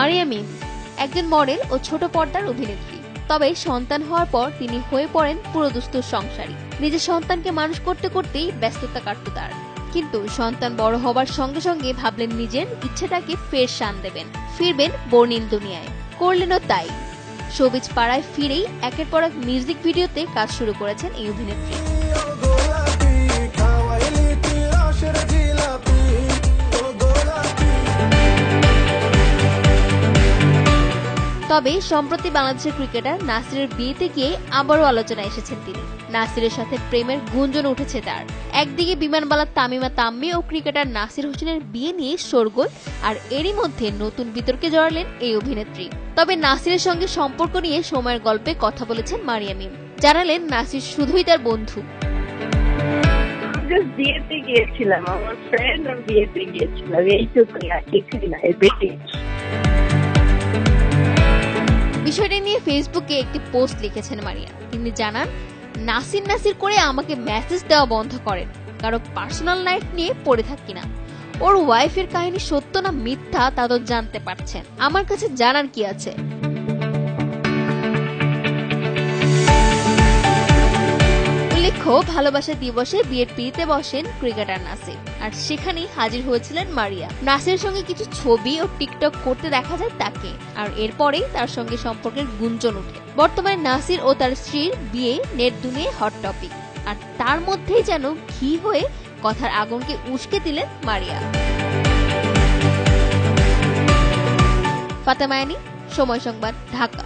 মারিয়া মিম একজন মডেল ও ছোট পর্দার অভিনেত্রী। তবে সন্তান হওয়ার পর তিনি হয়ে পড়েন পুরোদস্তুর সংসারী। নিজের সন্তানকে মানুষ করতে করতেই ব্যস্ততা কাটত তার। কিন্তু সন্তান বড় হবার সঙ্গে সঙ্গে ভাবলেন নিজের ইচ্ছেটাকে ফের শান দেবেন, ফিরবেন বর্ণিল দুনিয়ায়। করলেনও তাই। শোবিজ পাড়ায় ফিরেই একের পর এক মিউজিক ভিডিওতে কাজ শুরু করেছেন এই অভিনেত্রী। তবে সম্প্রতি বাংলাদেশের ক্রিকেটার নাসিরের বিয়েতে গিয়ে আবারও আলোচনায় এসেছেন তিনি। নাসিরের সাথে প্রেমের গুঞ্জন উঠেছে তার। একদিকে বিমানবালা তামিমা তাম্মি ও ক্রিকেটার নাসির হোসেনের বিয়ে নিয়ে শোরগোল, আর এরই মধ্যে নতুন বিতর্কে জড়ালেন এই অভিনেত্রী। তবে নাসিরের সঙ্গে সম্পর্ক নিয়ে সময়ের গল্পে কথা বলেছেন মারিয়া মিম। জানালেন নাসির শুধুই তার বন্ধু। বিয়েতে গিয়েছিলাম, আমার ফ্রেন্ড আর বিয়েতে গিয়েছিলাম, এইটুকুই, আর কিছুই না। বিষয়টা নিয়ে ফেসবুকে একটি পোস্ট লিখেছেন মারিয়া। তিনি জানান, নাসির করে আমাকে মেসেজ দেওয়া বন্ধ করেন, কারো পার্সোনাল লাইফ নিয়ে পড়ে থাকি না। ওর ওয়াইফের কাহিনী সত্য না মিথ্যা তা তো জানতে পারছেন, আমার কাছে জানার কি আছে। উল্লেখ্য, ভালোবাসা দিবসে বিয়ের পিড়িতে বসেন ক্রিকেটার নাসির, আর সেখানেই হাজির হয়েছিলেন মারিয়া। নাসিরের সঙ্গে কিছু ছবি ও টিকটক করতে দেখা যায় তাকে, আর এরপরেই তার সঙ্গে সম্পর্কের গুঞ্জন ওঠে। বর্তমানে নাসির ও তার স্ত্রীর বিয়ে নেট দুনিয়ায় হট টপিক, আর তার মধ্যেই যেন ঘি হয়ে কথার আগুনকে উস্কে দিলেন মারিয়া। ফাতেমা আইনি, সময় সংবাদ, ঢাকা।